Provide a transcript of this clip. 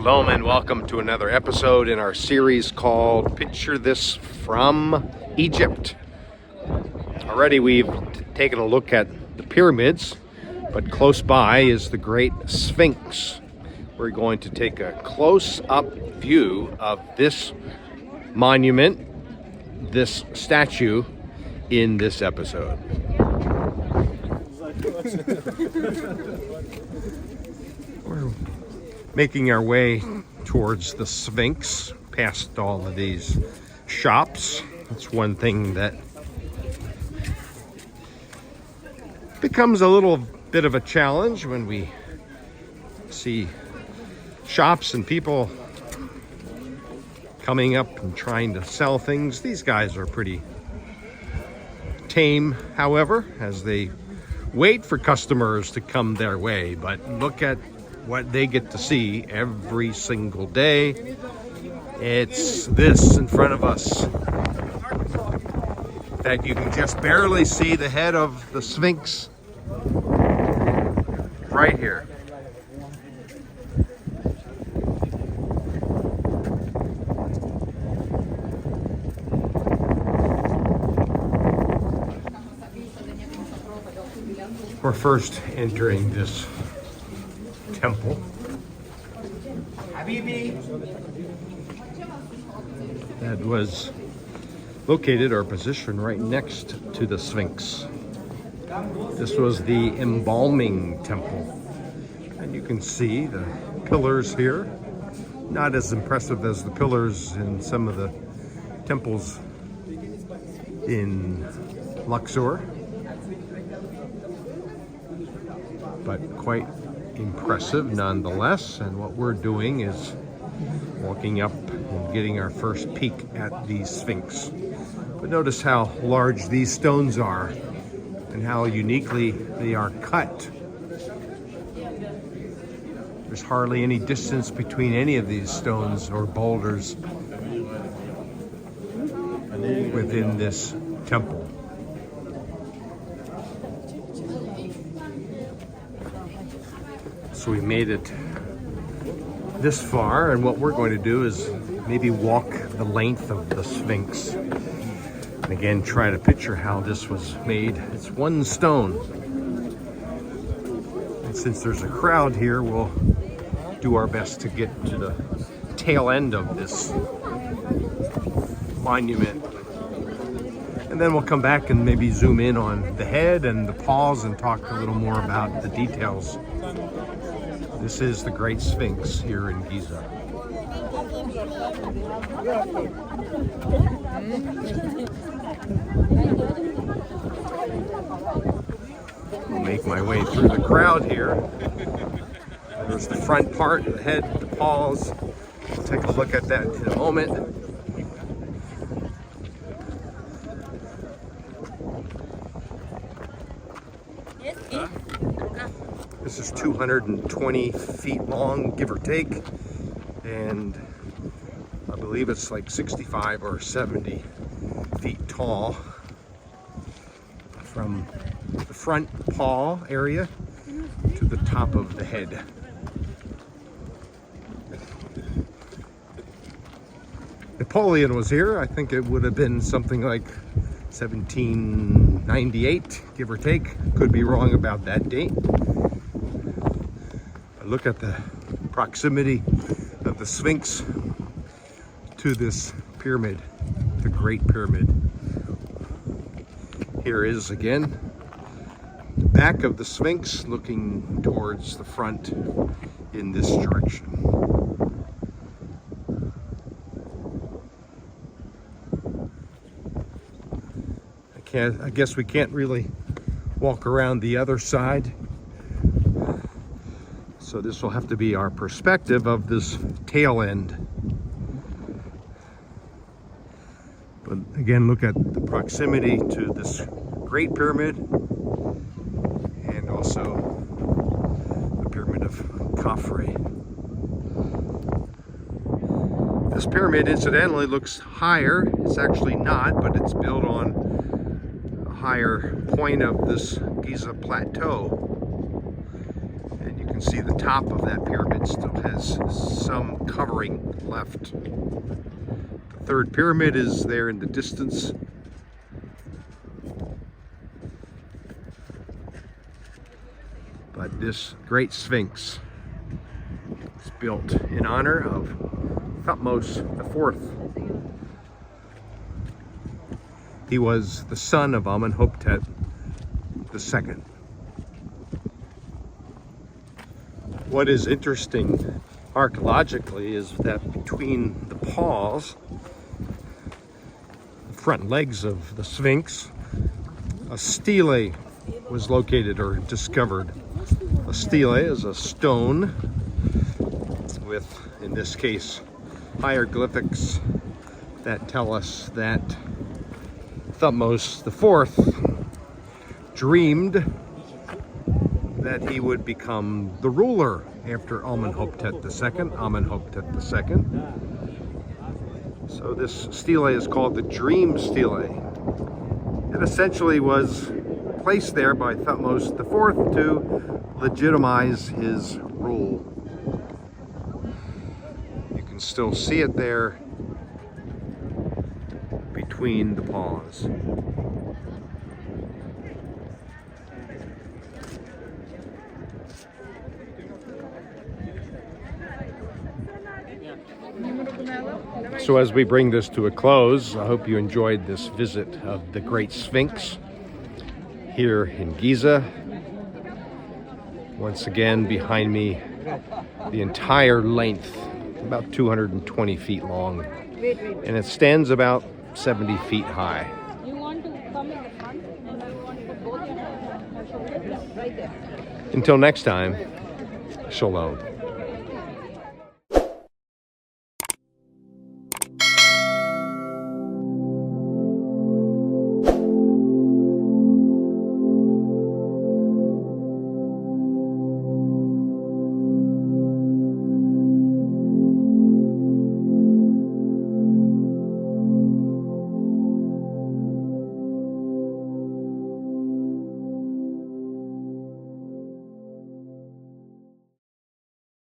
Shalom and welcome to another episode in our series called Picture This from Egypt. Already we've taken a look at the pyramids, but close by is the Great Sphinx. We're going to take a close-up view of this monument, this statue, in this episode. We're making our way towards the Sphinx, past all of these shops. That's one thing that becomes a little bit of a challenge when we see shops and people coming up and trying to sell things. These guys are pretty tame, however, as they wait for customers to come their way. But look at what they get to see every single day. It's this in front of us that you can just barely see the head of the Sphinx right here. We're first entering this temple. That was located or positioned right next to the Sphinx. This was the embalming temple. And you can see the pillars here. Not as impressive as the pillars in some of the temples in Luxor, but quite impressive nonetheless. And what we're doing is walking up and getting our first peek at the Sphinx. But notice how large these stones are and how uniquely they are cut. There's hardly any distance between any of these stones or boulders within this temple. So we made it this far, and what we're going to do is maybe walk the length of the Sphinx. And again, try to picture how this was made. It's one stone. And since there's a crowd here, we'll do our best to get to the tail end of this monument. And then we'll come back and maybe zoom in on the head and the paws and talk a little more about the details. This is the Great Sphinx here in Giza. I'll make my way through the crowd here. There's the front part, the head, the paws. We'll take a look at that in a moment. This is 220 feet long, give or take, and I believe it's like 65 or 70 feet tall from the front paw area to the top of the head. Napoleon was here. I think it would have been something like 1798, give or take. Could be wrong about that date. Look at the proximity of the Sphinx to this pyramid, the Great Pyramid. Here is again the back of the Sphinx looking towards the front in this direction. I guess we can't really walk around the other side. So this will have to be our perspective of this tail end. But again, look at the proximity to this Great Pyramid and also the Pyramid of Khafre. This pyramid incidentally looks higher. It's actually not, but it's built on a higher point of this Giza plateau. see the top of that pyramid still has some covering left. The third pyramid is there in the distance. But this Great Sphinx is built in honor of Thutmose IV. He was the son of Amenhotep II. What is interesting archaeologically is that between the paws, the front legs of the Sphinx, a stele was located or discovered. A stele is a stone with, in this case, hieroglyphics that tell us that Thutmose IV dreamed that he would become the ruler after Amenhotep II. So this stele is called the Dream Stele. It essentially was placed there by Thutmose IV to legitimize his rule. You can still see it there between the paws. So as we bring this to a close, I hope you enjoyed this visit of the Great Sphinx here in Giza. Once again, behind me, the entire length, about 220 feet long, and it stands about 70 feet high. You want to come in the front and you want to put both your shoulders right there. Until next time, shalom.